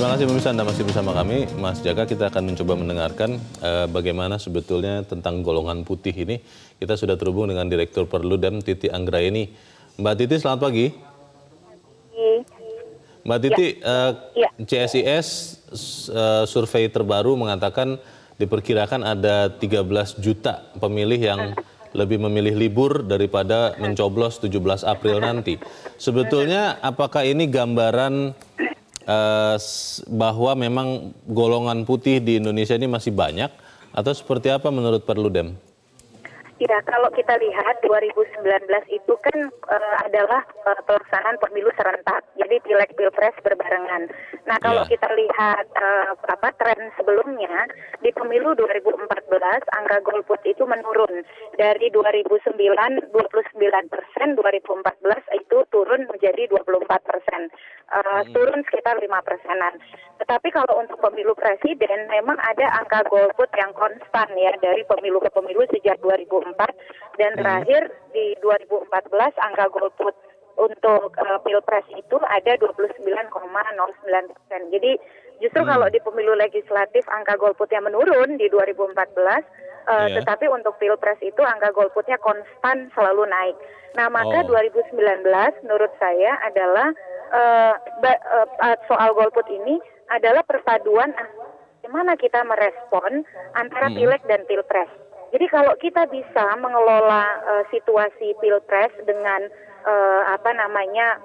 Terima kasih pemirsa, Anda masih bersama kami. Mas Jaka, kita akan mencoba mendengarkan bagaimana sebetulnya tentang golongan putih ini. Kita sudah terhubung dengan Direktur Perludem Titi Anggraeni. Mbak Titi, selamat pagi. Mbak Titi, CSIS survei terbaru mengatakan diperkirakan ada 13 juta pemilih yang lebih memilih libur daripada mencoblos 17 April nanti. Sebetulnya apakah ini gambaran bahwa memang golongan putih di Indonesia ini masih banyak atau seperti apa menurut Perludem? Ya, kalau kita lihat 2019 itu kan adalah pelaksanaan pemilu serentak, jadi pileg pilpres berbarengan. Nah, kalau kita lihat tren sebelumnya di pemilu 2014 angka golput itu menurun dari 2009 29%, 2014 itu turun menjadi 24%, turun sekitar 5%-an. Tetapi kalau untuk pemilu presiden memang ada angka golput yang konstan ya dari pemilu ke pemilu sejak 2004 dan terakhir di 2014 angka golput untuk pilpres itu ada 29,09%. Jadi justru kalau di pemilu legislatif angka golputnya menurun di 2014, tetapi untuk pilpres itu angka golputnya konstan selalu naik. Nah maka 2019 menurut saya adalah soal golput ini adalah perpaduan bagaimana kita merespon antara pileg dan pilpres. Jadi kalau kita bisa mengelola situasi pilpres dengan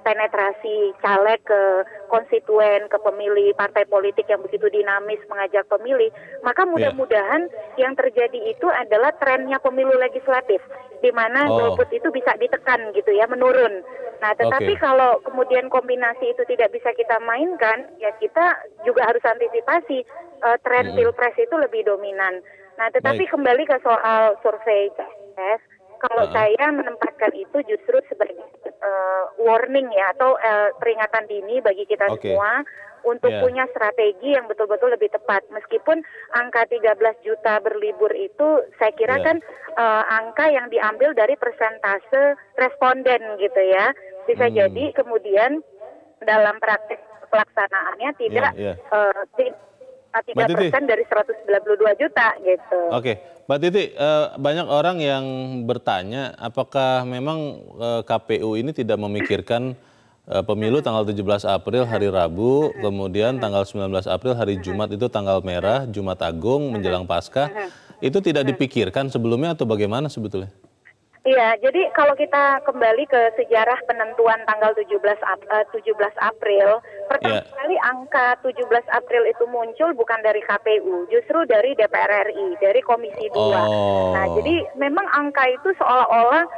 penetrasi caleg ke konstituen, ke pemilih partai politik yang begitu dinamis mengajak pemilih, maka mudah-mudahan yang terjadi itu adalah trennya pemilu legislatif, di mana golput itu bisa ditekan gitu ya, menurun. Nah, tetapi kalau kemudian kombinasi itu tidak bisa kita mainkan, ya kita juga harus antisipasi tren pilpres itu lebih dominan. Nah, tetapi kembali ke soal survei CSIS, kalau saya menempatkan itu justru sebagai warning ya, atau peringatan dini bagi kita semua untuk punya strategi yang betul-betul lebih tepat. Meskipun angka 13 juta berlibur itu saya kira kan angka yang diambil dari persentase responden gitu ya. Bisa jadi kemudian dalam praktik pelaksanaannya tidak 3% dari 192 juta gitu. Mbak Titi, banyak orang yang bertanya apakah memang KPU ini tidak memikirkan pemilu tanggal 17 April hari Rabu, kemudian tanggal 19 April hari Jumat itu tanggal merah, Jumat Agung menjelang Paskah, itu tidak dipikirkan sebelumnya atau bagaimana sebetulnya? Iya, jadi kalau kita kembali ke sejarah penentuan tanggal 17 April, pertama kali angka 17 April itu muncul bukan dari KPU, justru dari DPR RI, dari Komisi 2. Nah, jadi memang angka itu seolah-olah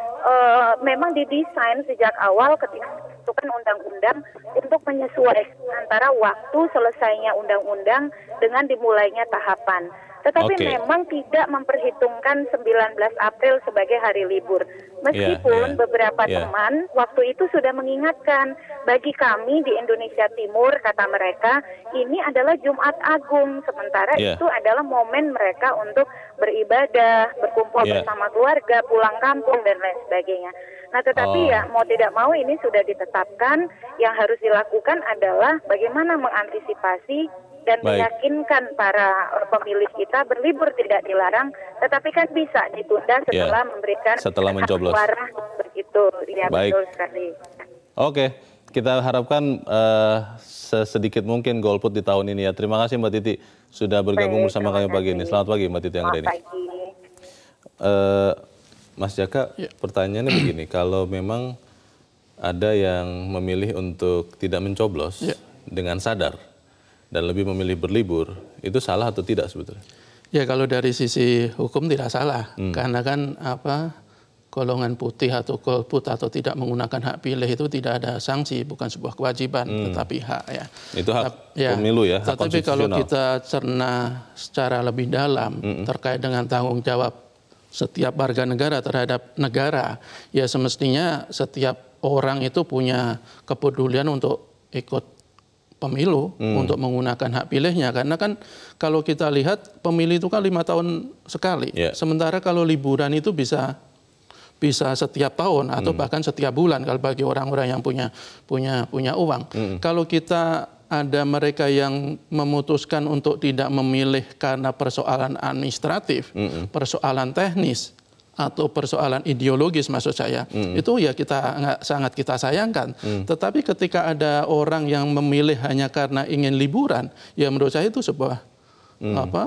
memang didesain sejak awal ketika menentukan undang-undang untuk menyesuaikan antara waktu selesainya undang-undang dengan dimulainya tahapan. Tetapi memang tidak memperhitungkan 19 April sebagai hari libur. Meskipun beberapa teman waktu itu sudah mengingatkan, bagi kami di Indonesia Timur, kata mereka, ini adalah Jumat Agung. Sementara itu adalah momen mereka untuk beribadah, berkumpul bersama keluarga, pulang kampung, dan lain sebagainya. Nah tetapi ya mau tidak mau ini sudah ditetapkan, yang harus dilakukan adalah bagaimana mengantisipasi dan meyakinkan para pemilih kita berlibur tidak dilarang, tetapi kan bisa ditunda setelah memberikan hak suara begitu. Ya, betul sekali. Kita harapkan sedikit mungkin golput di tahun ini ya. Terima kasih Mbak Titi sudah bergabung bersama kami pagi ini. Selamat pagi Mbak Titi Anggraeni. Mas Jaka, pertanyaannya begini, kalau memang ada yang memilih untuk tidak mencoblos dengan sadar dan lebih memilih berlibur, itu salah atau tidak sebetulnya? Ya kalau dari sisi hukum tidak salah, karena kan golongan putih atau golput atau tidak menggunakan hak pilih itu tidak ada sanksi, bukan sebuah kewajiban, tetapi hak ya. Itu hak pemilu ya, hak tetapi kalau konstitusional. kita cerna secara lebih dalam terkait dengan tanggung jawab setiap warga negara terhadap negara, ya semestinya setiap orang itu punya kepedulian untuk ikut pemilu untuk menggunakan hak pilihnya, karena kan kalau kita lihat pemilu itu kan 5 tahun sekali, sementara kalau liburan itu bisa setiap tahun atau bahkan setiap bulan kalau bagi orang-orang yang punya uang. Kalau kita ada mereka yang memutuskan untuk tidak memilih karena persoalan administratif, persoalan teknis, atau persoalan ideologis maksud saya, itu ya sangat kita sayangkan. Tetapi ketika ada orang yang memilih hanya karena ingin liburan, ya menurut saya itu sebuah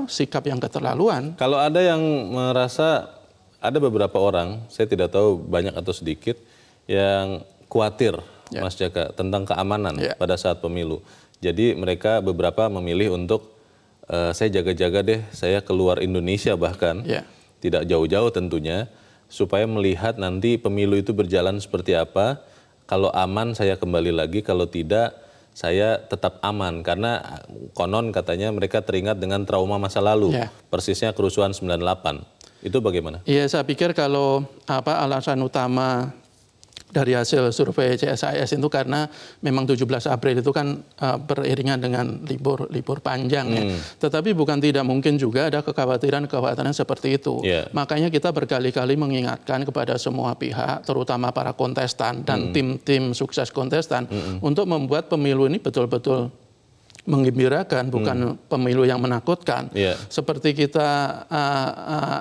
sikap yang keterlaluan. Kalau ada yang merasa, ada beberapa orang, saya tidak tahu banyak atau sedikit, yang khawatir, Mas Jaka, tentang keamanan pada saat pemilu. Jadi mereka beberapa memilih untuk, saya jaga-jaga deh, saya keluar Indonesia bahkan, tidak jauh-jauh tentunya, supaya melihat nanti pemilu itu berjalan seperti apa. Kalau aman saya kembali lagi, kalau tidak saya tetap aman. Karena konon katanya mereka teringat dengan trauma masa lalu, persisnya kerusuhan 98. Itu bagaimana? Iya, saya pikir kalau alasan utama dari hasil survei CSIS itu karena memang 17 April itu kan beriringan dengan libur panjang ya. Tetapi bukan tidak mungkin juga ada kekhawatiran seperti itu. Makanya kita berkali-kali mengingatkan kepada semua pihak, terutama para kontestan dan tim-tim sukses kontestan, untuk membuat pemilu ini betul-betul menggembirakan, bukan pemilu yang menakutkan. Seperti kita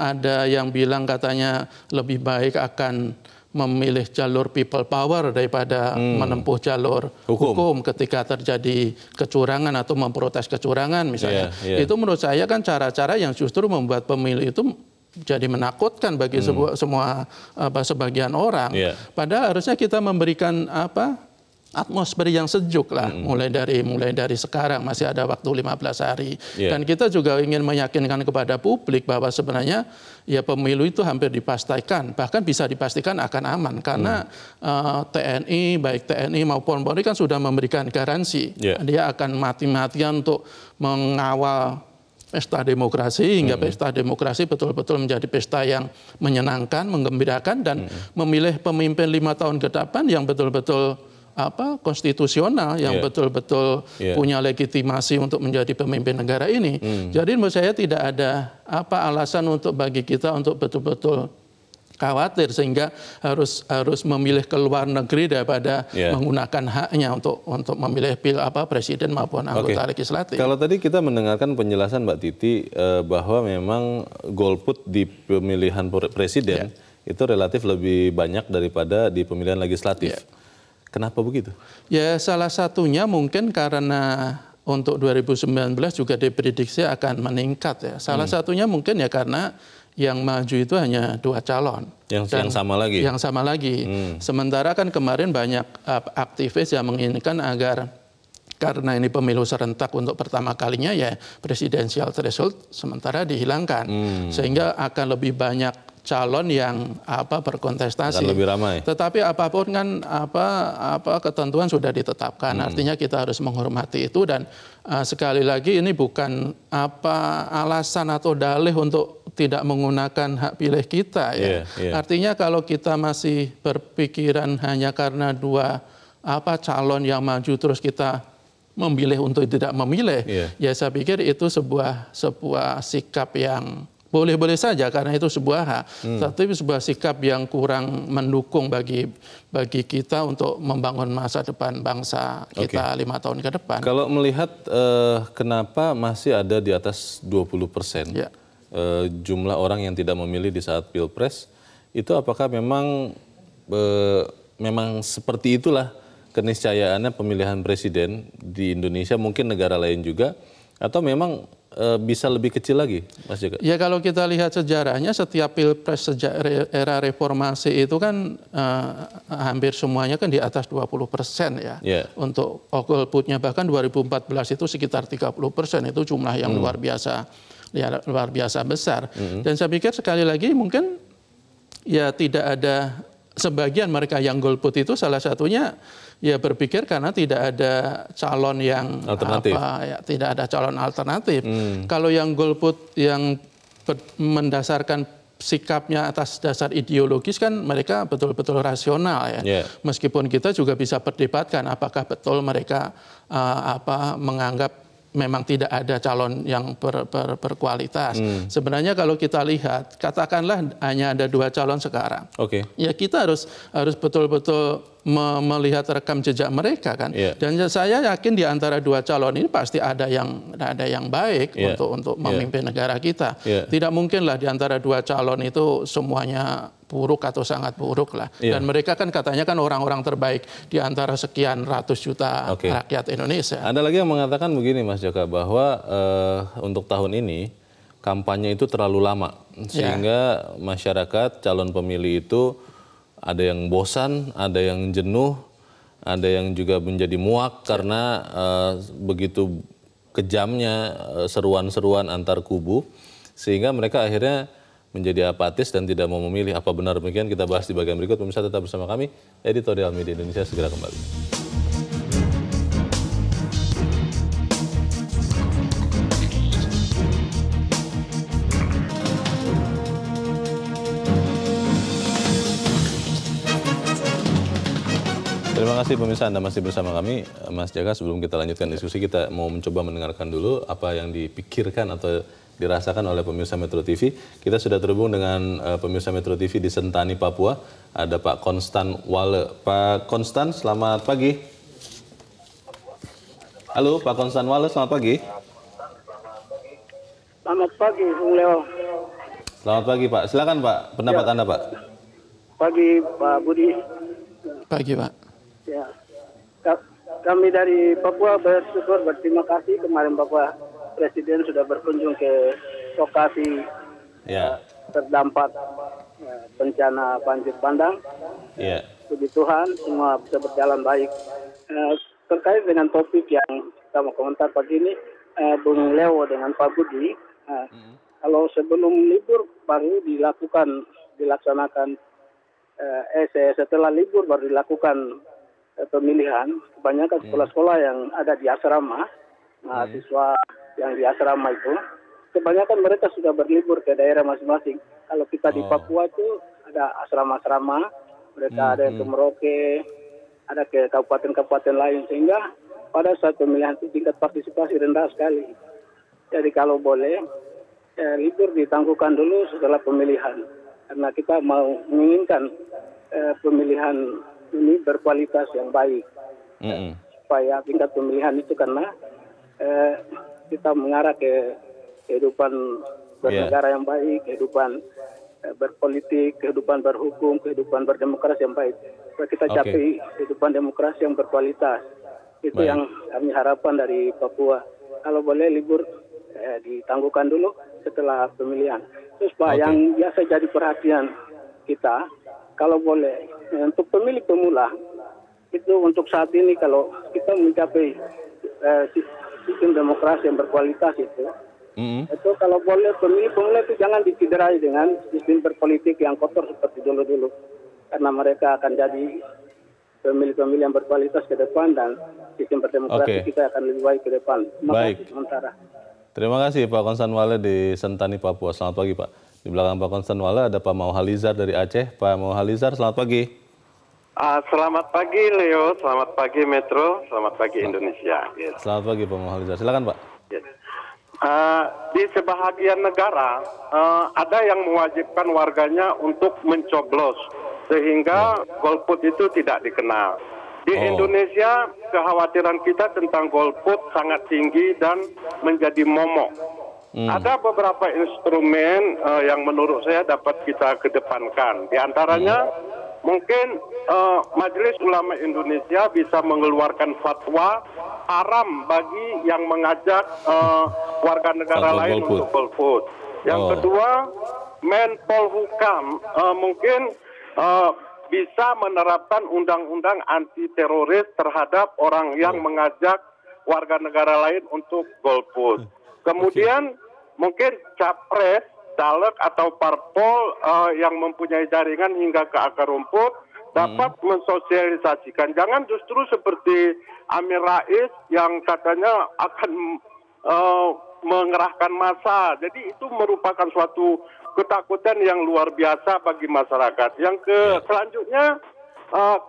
ada yang bilang katanya lebih baik akan memilih jalur people power daripada menempuh jalur hukum ketika terjadi kecurangan atau memprotes kecurangan misalnya. Itu menurut saya kan cara-cara yang justru membuat pemilu itu jadi menakutkan bagi sebagian orang. Padahal harusnya kita memberikan atmosfer yang sejuk lah, mulai dari sekarang, masih ada waktu 15 hari. Dan kita juga ingin meyakinkan kepada publik bahwa sebenarnya ya pemilu itu hampir dipastikan, bahkan bisa dipastikan akan aman karena TNI, baik TNI maupun Polri kan sudah memberikan garansi. Dia akan mati-matian untuk mengawal pesta demokrasi hingga pesta demokrasi betul-betul menjadi pesta yang menyenangkan, menggembirakan, dan memilih pemimpin 5 tahun ke depan yang betul-betul konstitusional, yang betul-betul punya legitimasi untuk menjadi pemimpin negara ini. Jadi menurut saya tidak ada alasan untuk bagi kita untuk betul-betul khawatir sehingga harus memilih ke luar negeri daripada menggunakan haknya untuk memilih presiden maupun anggota legislatif. Kalau tadi kita mendengarkan penjelasan Mbak Titi bahwa memang golput di pemilihan presiden itu relatif lebih banyak daripada di pemilihan legislatif. Kenapa begitu? Ya salah satunya mungkin karena untuk 2019 juga diprediksi akan meningkat ya. Salah satunya mungkin ya karena yang maju itu hanya 2 calon. Yang sama lagi? Yang sama lagi. Sementara kan kemarin banyak aktivis yang menginginkan agar karena ini pemilu serentak untuk pertama kalinya ya presidensial threshold sementara dihilangkan. Sehingga akan lebih banyak calon yang berkontestasi. Akan lebih ramai. Tetapi apapun kan ketentuan sudah ditetapkan. Artinya kita harus menghormati itu dan sekali lagi ini bukan alasan atau dalih untuk tidak menggunakan hak pilih kita ya. Artinya kalau kita masih berpikiran hanya karena 2 calon yang maju terus kita memilih untuk tidak memilih, ya saya pikir itu sebuah sikap yang boleh-boleh saja karena itu sebuah hak, tapi sebuah sikap yang kurang mendukung bagi kita untuk membangun masa depan bangsa kita 5 tahun ke depan. Kalau melihat kenapa masih ada di atas 20% jumlah orang yang tidak memilih di saat Pilpres, itu apakah memang seperti itulah keniscayaannya pemilihan presiden di Indonesia, mungkin negara lain juga, atau memang bisa lebih kecil lagi, Mas Jaka? Ya kalau kita lihat sejarahnya, setiap Pilpres sejak era reformasi itu kan hampir semuanya kan di atas 20% ya. Untuk golputnya bahkan 2014 itu sekitar 30%, itu jumlah yang luar biasa besar. Dan saya pikir sekali lagi mungkin ya tidak ada sebagian mereka yang golput itu salah satunya ya berpikir karena tidak ada calon yang tidak ada calon alternatif. Kalau yang golput yang mendasarkan sikapnya atas dasar ideologis kan mereka betul-betul rasional ya. Meskipun kita juga bisa perdebatkan apakah betul mereka menganggap memang tidak ada calon yang berkualitas. Sebenarnya kalau kita lihat, katakanlah hanya ada 2 calon sekarang. Ya kita harus betul-betul melihat rekam jejak mereka kan. Dan saya yakin di antara dua calon ini pasti ada yang baik untuk memimpin negara kita. Tidak mungkinlah di antara dua calon itu semuanya buruk atau sangat buruk lah. Dan mereka kan katanya kan orang-orang terbaik di antara sekian ratus juta rakyat Indonesia. Ada lagi yang mengatakan begini Mas Jaka, bahwa untuk tahun ini kampanye itu terlalu lama, sehingga masyarakat calon pemilih itu ada yang bosan, ada yang jenuh, ada yang juga menjadi muak karena begitu kejamnya seruan-seruan antar kubu, sehingga mereka akhirnya menjadi apatis dan tidak mau memilih. Apa benar demikian? Kita bahas di bagian berikut. Pemirsa tetap bersama kami, Editorial Media Indonesia segera kembali. Terima kasih pemirsa, Anda masih bersama kami. Mas Jaka, sebelum kita lanjutkan diskusi, kita mau mencoba mendengarkan dulu apa yang dipikirkan atau dirasakan oleh pemirsa Metro TV. Kita sudah terhubung dengan pemirsa Metro TV di Sentani, Papua. Ada Pak Konstan Wale. Pak Konstan, selamat pagi. Halo, Pak Konstan Wale, selamat pagi. Selamat pagi, Bung Leo. Selamat pagi, Pak. Silakan, Pak. Pendapat Anda, Pak. Pagi, Pak Budi. Pagi, Pak. Ya, kami dari Papua berterima kasih kemarin Bapak Presiden sudah berkunjung ke lokasi terdampak bencana banjir bandang. Puji Tuhan semua bisa berjalan baik. Terkait dengan topik yang kita mau komentar pagi ini, Bung Leo dengan Pak Budi, kalau sebelum libur baru dilaksanakan, setelah libur baru dilakukan pemilihan, kebanyakan sekolah-sekolah yang ada di asrama, mahasiswa yang di asrama itu, kebanyakan mereka sudah berlibur ke daerah masing-masing. Kalau kita di Papua itu ada asrama-asrama, mereka ada yang ke Merauke, ada ke kabupaten-kabupaten lain, sehingga pada saat pemilihan itu tingkat partisipasi rendah sekali. Jadi kalau boleh, libur ditangguhkan dulu setelah pemilihan, karena kita mau menginginkan pemilihan ini berkualitas yang baik, supaya tingkat pemilihan itu karena kita mengarah ke kehidupan bernegara yang baik, kehidupan berpolitik, kehidupan berhukum, kehidupan berdemokrasi yang baik. Supaya kita capai kehidupan demokrasi yang berkualitas. Itu yang kami harapkan dari Papua. Kalau boleh libur ditangguhkan dulu setelah pemilihan. Terus Pak, yang biasa jadi perhatian kita, kalau boleh, untuk pemilih pemula, itu untuk saat ini kalau kita mencapai sistem demokrasi yang berkualitas itu kalau boleh pemilih pemula itu jangan dicederai dengan sistem berpolitik yang kotor seperti dulu-dulu. Karena mereka akan jadi pemilih-pemilih yang berkualitas ke depan dan sistem berdemokrasi kita akan lebih baik ke depan. Baik. Terima kasih Pak Konstan Wale di Sentani, Papua. Selamat pagi Pak. Di belakang Pak Konstan Wale ada Pak Mauhalizar dari Aceh. Pak Mauhalizar, selamat pagi. Selamat pagi Leo, selamat pagi Metro, selamat pagi Indonesia. Selamat pagi Pak Mauhalizar, silakan Pak. Di sebahagian negara ada yang mewajibkan warganya untuk mencoblos sehingga golput itu tidak dikenal. Di Indonesia kekhawatiran kita tentang golput sangat tinggi dan menjadi momok. Ada beberapa instrumen yang menurut saya dapat kita kedepankan. Di antaranya mungkin Majelis Ulama Indonesia bisa mengeluarkan fatwa haram bagi yang mengajak warga negara lain untuk golput. Yang kedua, Menpolhukam mungkin bisa menerapkan undang-undang anti teroris terhadap orang yang mengajak warga negara lain untuk golput. Kemudian mungkin capres, caleg atau parpol yang mempunyai jaringan hingga ke akar rumput dapat mensosialisasikan. Jangan justru seperti Amin Rais yang katanya akan mengerahkan massa. Jadi itu merupakan suatu ketakutan yang luar biasa bagi masyarakat. Selanjutnya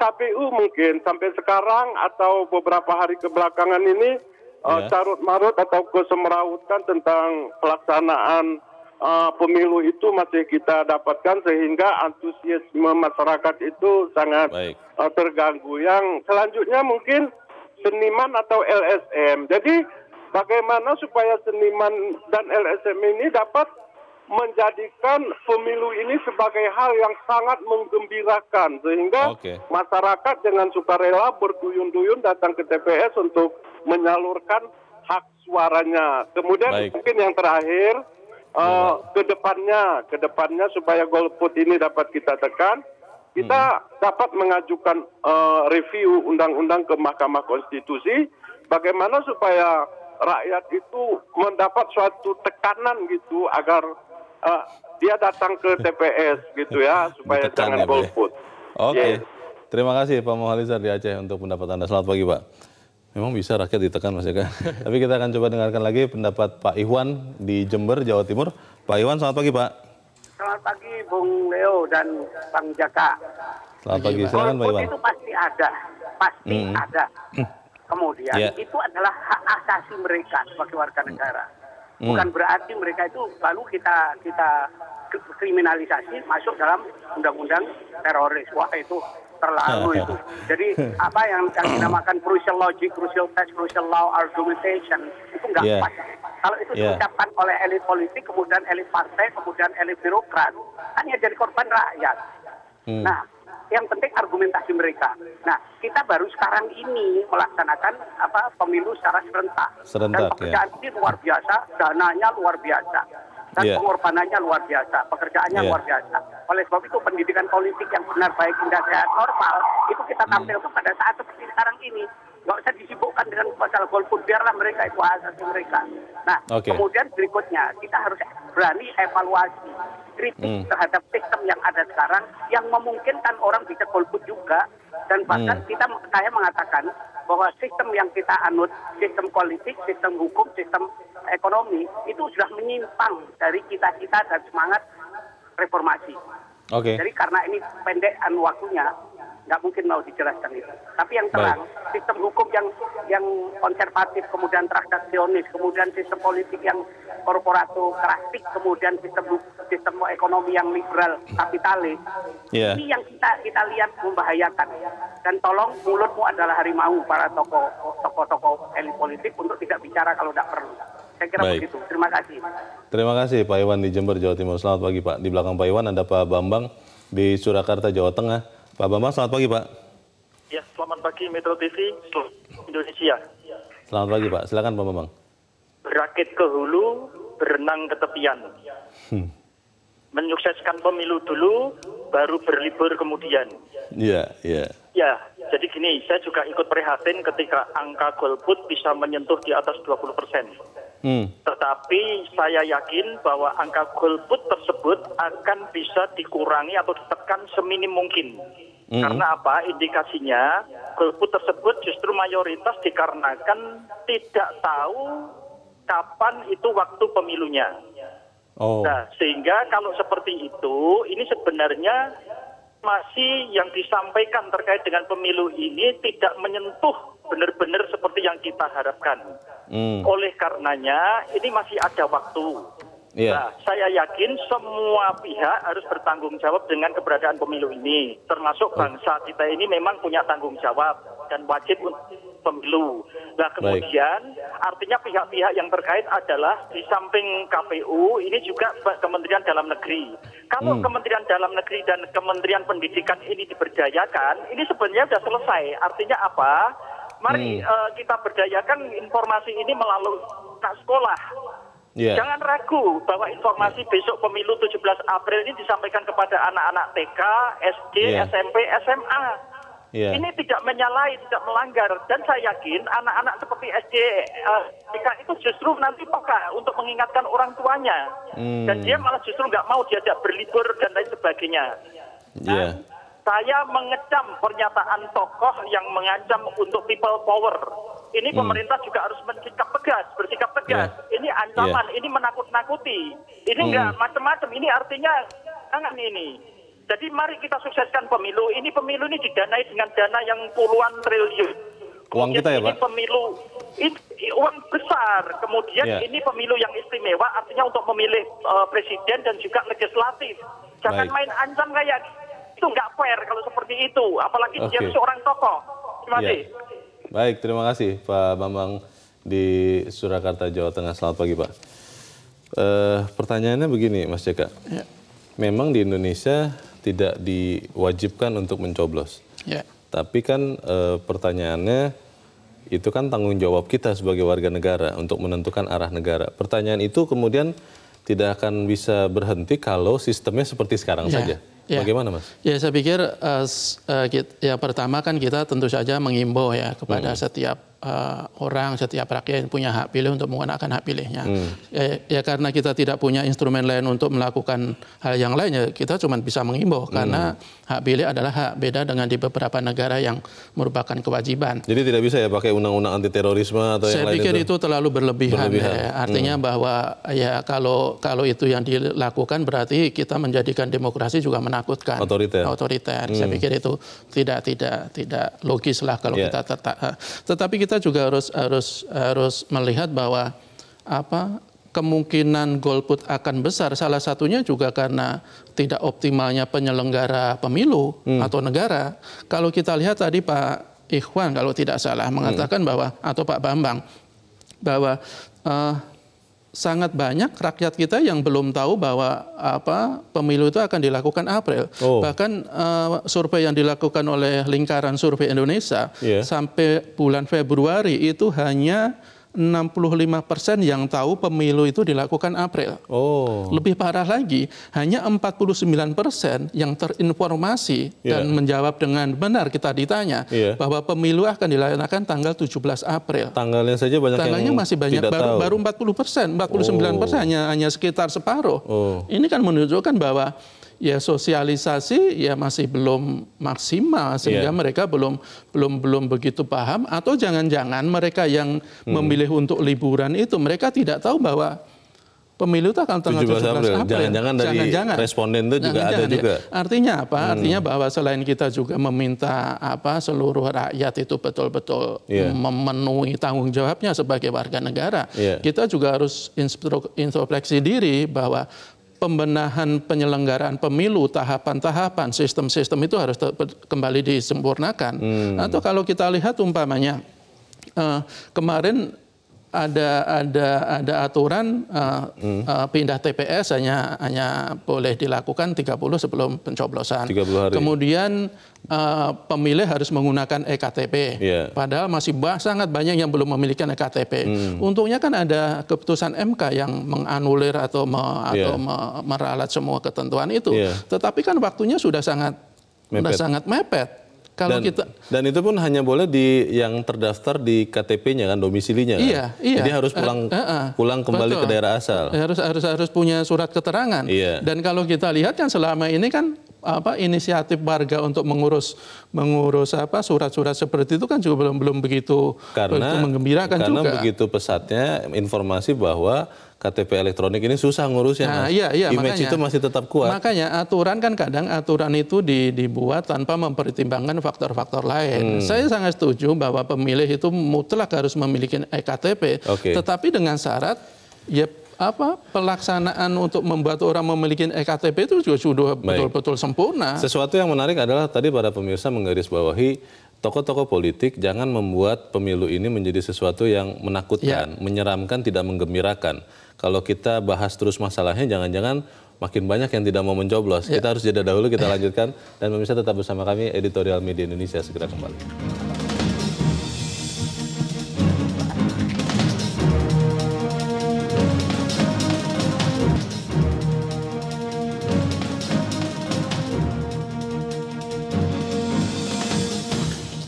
KPU mungkin sampai sekarang atau beberapa hari kebelakangan ini carut marut atau kesemrawutan tentang pelaksanaan pemilu itu masih kita dapatkan sehingga antusiasme masyarakat itu sangat terganggu. Yang selanjutnya mungkin seniman atau LSM. Jadi bagaimana supaya seniman dan LSM ini dapat menjadikan pemilu ini sebagai hal yang sangat menggembirakan sehingga masyarakat dengan sukarela berduyun-duyun datang ke TPS untuk menyalurkan hak suaranya. Kemudian mungkin yang terakhir kedepannya supaya golput ini dapat kita tekan, kita dapat mengajukan review undang-undang ke Mahkamah Konstitusi bagaimana supaya rakyat itu mendapat suatu tekanan gitu agar dia datang ke TPS gitu ya supaya jangan golput. Terima kasih Pak Mohalizar di Aceh untuk pendapat Anda. Selamat pagi Pak. Memang bisa rakyat ditekan Mas Eka. Tapi kita akan coba dengarkan lagi pendapat Pak Iwan di Jember, Jawa Timur. Pak Iwan, selamat pagi Pak. Selamat pagi Bung Leo dan Bang Jaka. Selamat pagi, silakan Pak Iwan. Itu pasti ada, ada. Kemudian itu adalah hak asasi mereka sebagai warga negara. Bukan berarti mereka itu lalu kita kriminalisasi masuk dalam undang-undang teroris. Wah itu terlalu itu. Jadi apa yang dinamakan crucial logic, crucial test, crucial law argumentation itu nggak pas. Kalau itu diucapkan oleh elit politik, kemudian elit partai, kemudian elit birokrat, hanya jadi korban rakyat. Nah, yang penting argumentasi mereka. Nah, kita baru sekarang ini melaksanakan pemilu secara serentak. Dan pekerjaan ini luar biasa, dananya luar biasa, dan pengorbanannya luar biasa, pekerjaannya luar biasa. Oleh sebab itu pendidikan politik yang benar, baik, indah, sehat, normal itu kita tampilkan pada saat seperti sekarang ini. Nggak usah disibukkan dengan masalah golput, biarlah mereka itu asasi mereka. Nah, kemudian berikutnya kita harus berani evaluasi kritik terhadap sistem yang ada sekarang yang memungkinkan orang bisa golput juga, dan bahkan saya mengatakan bahwa sistem yang kita anut, sistem politik, sistem hukum, sistem ekonomi itu sudah menyimpang dari cita-cita dan semangat reformasi. Jadi karena ini pendek waktunya, nggak mungkin mau dijelaskan itu. Tapi yang terang, sistem hukum yang konservatif, kemudian transaksionis, kemudian sistem politik yang korporatokratik, kemudian sistem ekonomi yang liberal kapitalis, ini yang kita lihat membahayakan. Dan tolong mulutmu adalah harimau para tokoh elit politik untuk tidak bicara kalau tidak perlu. Saya kira begitu. Terima kasih. Terima kasih Pak Iwan di Jember, Jawa Timur. Selamat pagi Pak. Di belakang Pak Iwan ada Pak Bambang di Surakarta, Jawa Tengah. Pak Bambang, selamat pagi Pak. Ya, selamat pagi Metro TV Indonesia. Selamat pagi Pak. Silakan Pak Bambang. Berakit ke hulu, berenang ke tepian. Menyukseskan pemilu dulu, baru berlibur kemudian. Iya. Ya, jadi gini, saya juga ikut prihatin ketika angka golput bisa menyentuh di atas 20%. Tetapi saya yakin bahwa angka golput tersebut akan bisa dikurangi atau ditekan seminim mungkin. Karena apa? Indikasinya golput tersebut justru mayoritas dikarenakan tidak tahu kapan itu waktu pemilunya. Nah, sehingga kalau seperti itu, ini sebenarnya masih yang disampaikan terkait dengan pemilu ini tidak menyentuh benar-benar seperti yang kita harapkan. Oleh karenanya ini masih ada waktu. Nah, saya yakin semua pihak harus bertanggung jawab dengan keberadaan pemilu ini. Termasuk bangsa kita ini memang punya tanggung jawab dan wajib untuk pemilu. Nah, kemudian artinya pihak-pihak yang terkait adalah di samping KPU ini juga Kementerian Dalam Negeri. Kalau Kementerian Dalam Negeri dan Kementerian Pendidikan ini diberdayakan, ini sebenarnya sudah selesai. Artinya apa? Mari kita berdayakan informasi ini melalui sekolah. Jangan ragu bahwa informasi besok pemilu 17 April ini disampaikan kepada anak-anak TK, SD, SMP, SMA. Ini tidak menyalahi, tidak melanggar. Dan saya yakin anak-anak seperti SD, TK itu justru nanti peka untuk mengingatkan orang tuanya. Dan dia malah justru nggak mau diajak berlibur dan lain sebagainya. Saya mengecam pernyataan tokoh yang mengancam untuk people power. Ini pemerintah juga harus bersikap tegas. Ini ancaman, ini menakut-nakuti. Ini enggak macam-macam. Ini artinya jangan ini. Jadi mari kita sukseskan pemilu. Ini pemilu ini didanai dengan dana yang puluhan triliun. Uang kita ya Pak? Ini pemilu. uang besar. Kemudian ini pemilu yang istimewa, artinya untuk memilih presiden dan juga legislatif. Jangan main ancam kayak itu, nggak fair kalau seperti itu. Apalagi dia seorang tokoh. Terima kasih. Baik, terima kasih Pak Bambang di Surakarta, Jawa Tengah. Selamat pagi Pak. Pertanyaannya begini Mas Jeka. Memang di Indonesia tidak diwajibkan untuk mencoblos. Tapi kan pertanyaannya itu kan tanggung jawab kita sebagai warga negara untuk menentukan arah negara. Pertanyaan itu kemudian tidak akan bisa berhenti kalau sistemnya seperti sekarang saja. Bagaimana Mas? Ya saya pikir ya pertama kan kita tentu saja mengimbau ya kepada setiap orang, setiap rakyat yang punya hak pilih untuk menggunakan hak pilihnya. Ya karena kita tidak punya instrumen lain untuk melakukan hal yang lain, ya kita cuma bisa mengimbau karena hak pilih adalah hak, beda dengan di beberapa negara yang merupakan kewajiban. Jadi tidak bisa ya pakai undang-undang anti terorisme atau yang lain? Saya pikir itu terlalu berlebihan. Ya. Artinya bahwa ya kalau itu yang dilakukan berarti kita menjadikan demokrasi juga menakutkan. Otoriter. Saya pikir itu tidak logis lah kalau kita tetapi kita juga harus melihat bahwa kemungkinan golput akan besar. Salah satunya juga karena tidak optimalnya penyelenggara pemilu atau negara. Kalau kita lihat tadi Pak Ikhwan kalau tidak salah mengatakan bahwa, atau Pak Bambang, bahwa sangat banyak rakyat kita yang belum tahu bahwa pemilu itu akan dilakukan April. Bahkan survei yang dilakukan oleh Lingkaran Survei Indonesia sampai bulan Februari itu hanya 65% yang tahu pemilu itu dilakukan April. Lebih parah lagi, hanya 49% yang terinformasi dan menjawab dengan benar kita ditanya bahwa pemilu akan dilaksanakan tanggal 17 April. Tanggalnya saja banyak yang masih banyak, baru 40%, 49% hanya sekitar separuh. Ini kan menunjukkan bahwa ya sosialisasi ya masih belum maksimal sehingga mereka belum begitu paham, atau jangan-jangan mereka yang memilih untuk liburan itu mereka tidak tahu bahwa pemilu itu akan tanggal 17 April. Jangan-jangan dari responden itu juga ada juga. Artinya apa? Artinya bahwa selain kita juga meminta seluruh rakyat itu betul-betul memenuhi tanggung jawabnya sebagai warga negara, kita juga harus introspeksi diri bahwa pembenahan penyelenggaraan pemilu, tahapan-tahapan, sistem-sistem itu harus kembali disempurnakan. Atau kalau kita lihat umpamanya kemarin ada aturan pindah TPS hanya boleh dilakukan 30 sebelum pencoblosan. 30 hari. Kemudian pemilih harus menggunakan EKTP. Padahal masih sangat banyak yang belum memiliki EKTP. Untungnya kan ada keputusan MK yang menganulir atau meralat semua ketentuan itu. Tetapi kan waktunya sudah sangat mepet. Kalau dan itu pun hanya boleh yang terdaftar di KTP-nya kan, domisilinya kan? Jadi harus pulang kembali ke daerah asal. Harus punya surat keterangan. Dan kalau kita lihat kan selama ini kan inisiatif warga untuk mengurus surat-surat seperti itu kan juga belum begitu menggembirakan juga. Karena begitu pesatnya informasi bahwa KTP elektronik ini susah ngurusnya. Image itu masih tetap kuat. Makanya aturan kan kadang aturan itu dibuat tanpa mempertimbangkan faktor-faktor lain. Saya sangat setuju bahwa pemilih itu mutlak harus memiliki EKTP, tetapi dengan syarat pelaksanaan untuk membuat orang memiliki EKTP itu juga sudah betul-betul sempurna. Sesuatu yang menarik adalah tadi para pemirsa menggarisbawahi tokoh-tokoh politik jangan membuat pemilu ini menjadi sesuatu yang menakutkan, menyeramkan, tidak menggembirakan. Kalau kita bahas terus masalahnya, jangan-jangan makin banyak yang tidak mau mencoblos. Kita harus jeda dahulu, kita lanjutkan. Dan pemirsa tetap bersama kami, Editorial Media Indonesia segera kembali.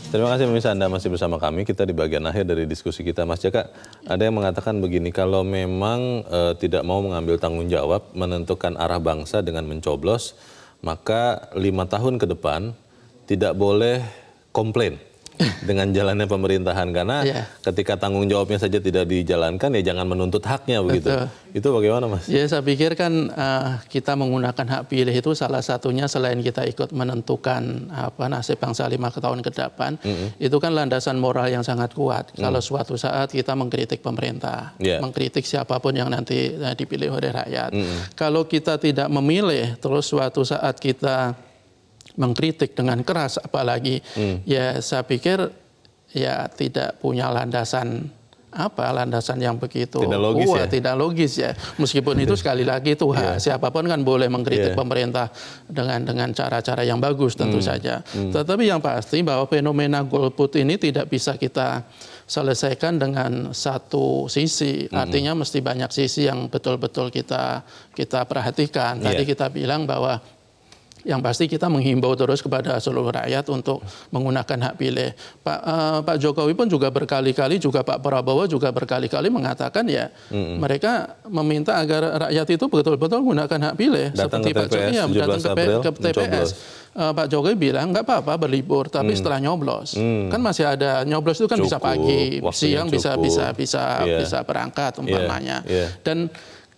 Terima kasih pemirsa, Anda masih bersama kami. Kita di bagian akhir dari diskusi kita. Mas Jaka, ada yang mengatakan begini, kalau memang tidak mau mengambil tanggung jawab menentukan arah bangsa dengan mencoblos, maka 5 tahun ke depan tidak boleh komplain. dengan jalannya pemerintahan, karena ketika tanggung jawabnya saja tidak dijalankan ya jangan menuntut haknya begitu. Itu bagaimana Mas? Ya saya pikir kan kita menggunakan hak pilih itu salah satunya selain kita ikut menentukan nasib bangsa 5 tahun ke depan, itu kan landasan moral yang sangat kuat. Kalau suatu saat kita mengkritik pemerintah, mengkritik siapapun yang nanti dipilih oleh rakyat. Kalau kita tidak memilih, terus suatu saat kita mengkritik dengan keras, apalagi ya saya pikir ya tidak punya landasan yang begitu tidak logis ya. Meskipun itu sekali lagi itu siapapun kan boleh mengkritik pemerintah dengan cara-cara yang bagus tentu saja. Tetapi yang pasti bahwa fenomena golput ini tidak bisa kita selesaikan dengan satu sisi. Artinya mesti banyak sisi yang betul-betul kita perhatikan. Tadi kita bilang bahwa yang pasti kita menghimbau terus kepada seluruh rakyat untuk menggunakan hak pilih. Pak Jokowi pun juga berkali-kali, juga Pak Prabowo juga berkali-kali mengatakan ya mereka meminta agar rakyat itu betul-betul menggunakan hak pilih. Datang seperti ke Pak Jokowi datang ke TPS. Pak Jokowi bilang nggak apa-apa berlibur, tapi setelah nyoblos kan masih ada nyoblos itu kan bisa pagi, siang bisa berangkat umpamanya. Dan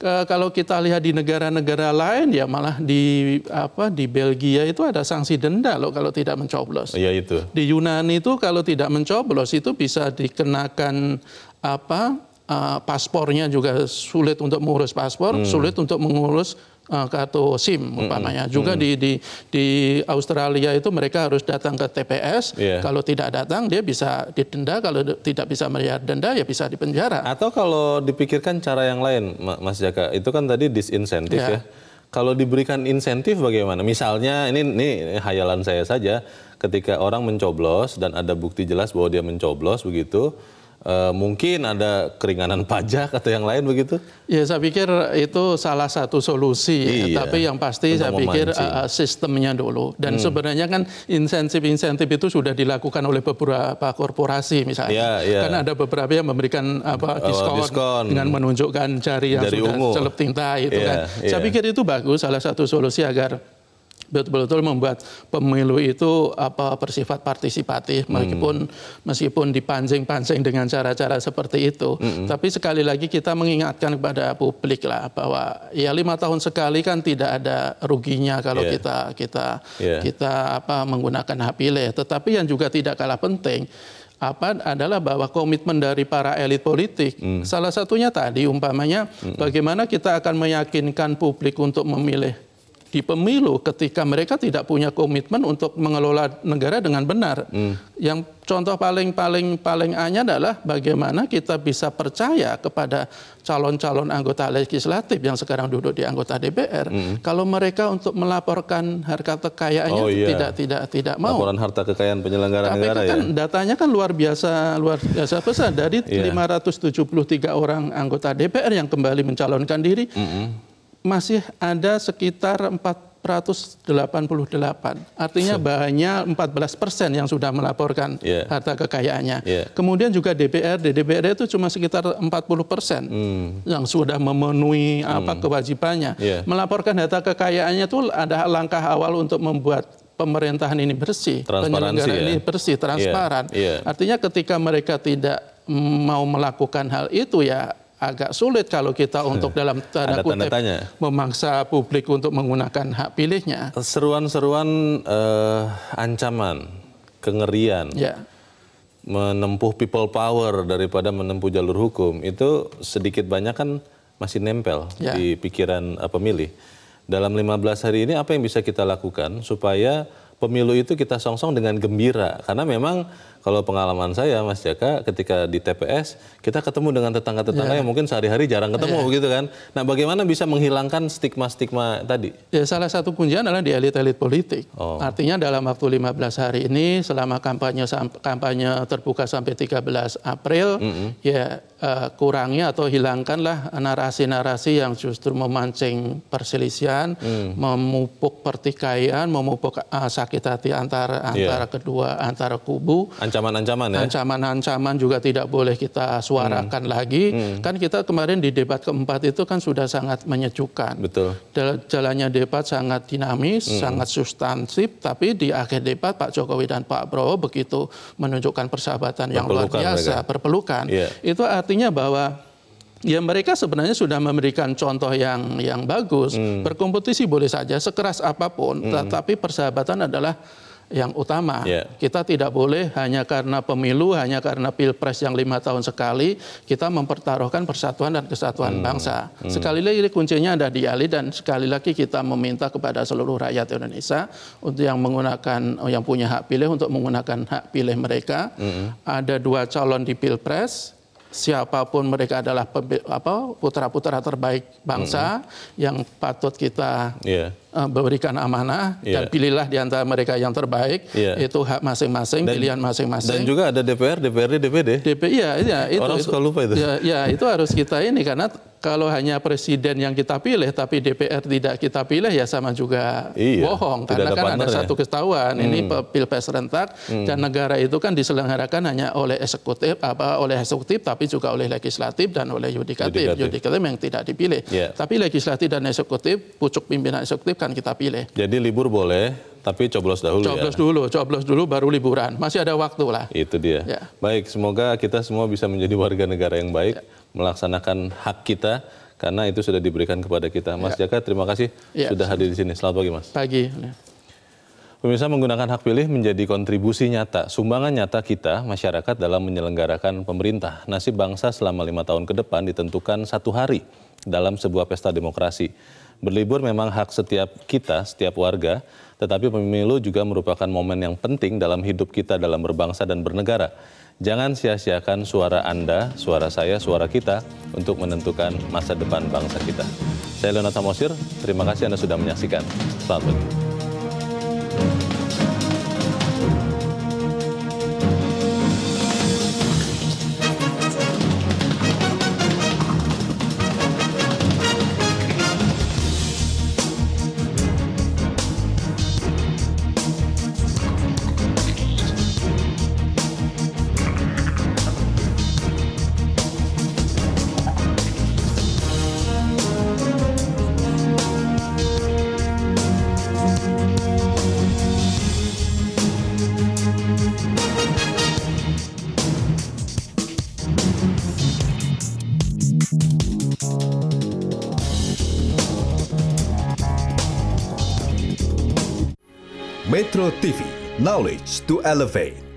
kalau kita lihat di negara-negara lain ya malah di Belgia itu ada sanksi denda loh kalau tidak mencoblos. Iya itu. Di Yunani itu kalau tidak mencoblos itu bisa dikenakan paspornya juga sulit untuk mengurus paspor, sulit untuk mengurus kartu SIM umpamanya. Juga di Australia itu mereka harus datang ke TPS. Kalau tidak datang dia bisa didenda, kalau tidak bisa membayar denda ya bisa dipenjara. Atau kalau dipikirkan cara yang lain, Mas Jaka, itu kan tadi disinsentif ya. Kalau diberikan insentif bagaimana? Misalnya ini hayalan saya saja, ketika orang mencoblos dan ada bukti jelas bahwa dia mencoblos begitu, mungkin ada keringanan pajak atau yang lain begitu? Ya saya pikir itu salah satu solusi, tapi yang pasti saya pikir sistemnya dulu. Dan sebenarnya kan insentif-insentif itu sudah dilakukan oleh beberapa korporasi misalnya. Kan ada beberapa yang memberikan diskon dengan menunjukkan jari yang sudah celup tinta itu kan. Saya pikir itu bagus, salah satu solusi agar betul-betul membuat pemilu itu bersifat partisipatif, meskipun dipancing-pancing dengan cara-cara seperti itu. Tapi sekali lagi kita mengingatkan kepada publik lah bahwa ya 5 tahun sekali kan tidak ada ruginya kalau kita menggunakan hak pilih. Tetapi yang juga tidak kalah penting adalah bahwa komitmen dari para elit politik. Salah satunya tadi umpamanya bagaimana kita akan meyakinkan publik untuk memilih di pemilu ketika mereka tidak punya komitmen untuk mengelola negara dengan benar. Yang contoh paling aneh adalah bagaimana kita bisa percaya kepada calon-calon anggota legislatif yang sekarang duduk di anggota DPR kalau mereka untuk melaporkan harta kekayaannya tidak mau. Laporan harta kekayaan penyelenggara negara kan datanya kan luar biasa besar. Dari 573 orang anggota DPR yang kembali mencalonkan diri, masih ada sekitar 488. Artinya banyak 14% yang sudah melaporkan harta kekayaannya. Kemudian juga DPR itu cuma sekitar 40% yang sudah memenuhi kewajibannya. Melaporkan harta kekayaannya itu ada langkah awal untuk membuat pemerintahan ini bersih, penyelenggaraan ini bersih, transparan. Artinya ketika mereka tidak mau melakukan hal itu ya agak sulit kalau kita untuk dalam tanda kutip memaksa publik untuk menggunakan hak pilihnya. Seruan-seruan ancaman, kengerian, menempuh people power daripada menempuh jalur hukum itu sedikit banyak kan masih nempel di pikiran pemilih. Dalam 15 hari ini apa yang bisa kita lakukan supaya pemilu itu kita songsong dengan gembira? Karena memang kalau pengalaman saya, Mas Jaka, ketika di TPS, kita ketemu dengan tetangga-tetangga yang mungkin sehari-hari jarang ketemu, gitu kan. Nah, bagaimana bisa menghilangkan stigma-stigma tadi? Ya, salah satu kuncinya adalah di elit-elit politik. Artinya dalam waktu 15 hari ini, selama kampanye terbuka sampai 13 April, ya kurangi atau hilangkanlah narasi-narasi yang justru memancing perselisihan, memupuk pertikaian, memupuk sakit hati antara antara kubu. Ancaman-ancaman ya? Ancaman-ancaman juga tidak boleh kita suarakan lagi. Kan kita kemarin di debat keempat itu kan sudah sangat menyejukkan. Betul. Jalannya debat sangat dinamis, sangat substansif, tapi di akhir debat Pak Jokowi dan Pak Prabowo begitu menunjukkan persahabatan yang luar biasa, berpelukan. Itu artinya bahwa ya mereka sebenarnya sudah memberikan contoh yang bagus. Berkompetisi boleh saja sekeras apapun, tetapi persahabatan adalah yang utama. Kita tidak boleh hanya karena pemilu, hanya karena pilpres yang 5 tahun sekali, kita mempertaruhkan persatuan dan kesatuan bangsa. Sekali lagi kuncinya ada di Ali, dan sekali lagi kita meminta kepada seluruh rakyat Indonesia untuk yang punya hak pilih untuk menggunakan hak pilih mereka. Ada 2 calon di pilpres. Siapapun mereka adalah putra-putra terbaik bangsa yang patut kita berikan amanah, dan pilihlah di antara mereka yang terbaik. Itu hak masing-masing, pilihan masing-masing. Dan juga ada DPR, DPRD, DPD. Itu, orang suka lupa itu. Itu harus kita ini, karena kalau hanya presiden yang kita pilih tapi DPR tidak kita pilih, ya sama juga bohong. Karena kan ada satu ketahuan, ini pilpres serentak, dan negara itu kan diselenggarakan hanya oleh eksekutif, tapi juga oleh legislatif dan oleh yudikatif. Yudikatif yang tidak dipilih. Tapi legislatif dan eksekutif, pucuk pimpinan eksekutif kan kita pilih. Jadi libur boleh, tapi coblos dahulu. Coblos dulu baru liburan. Masih ada waktu lah. Itu dia. Baik, semoga kita semua bisa menjadi warga negara yang baik, melaksanakan hak kita, karena itu sudah diberikan kepada kita. Mas Jaka, terima kasih sudah hadir di sini. Selamat pagi, Mas. Pagi. Pemirsa, menggunakan hak pilih menjadi kontribusi nyata, sumbangan nyata kita, masyarakat, dalam menyelenggarakan pemerintah. Nasib bangsa selama 5 tahun ke depan ditentukan 1 hari dalam sebuah pesta demokrasi. Berlibur memang hak setiap kita, setiap warga, tetapi pemilu juga merupakan momen yang penting dalam hidup kita dalam berbangsa dan bernegara. Jangan sia-siakan suara Anda, suara saya, suara kita untuk menentukan masa depan bangsa kita. Saya Leonard Samosir, terima kasih Anda sudah menyaksikan. Selamat pagi. Metro TV, knowledge to elevate.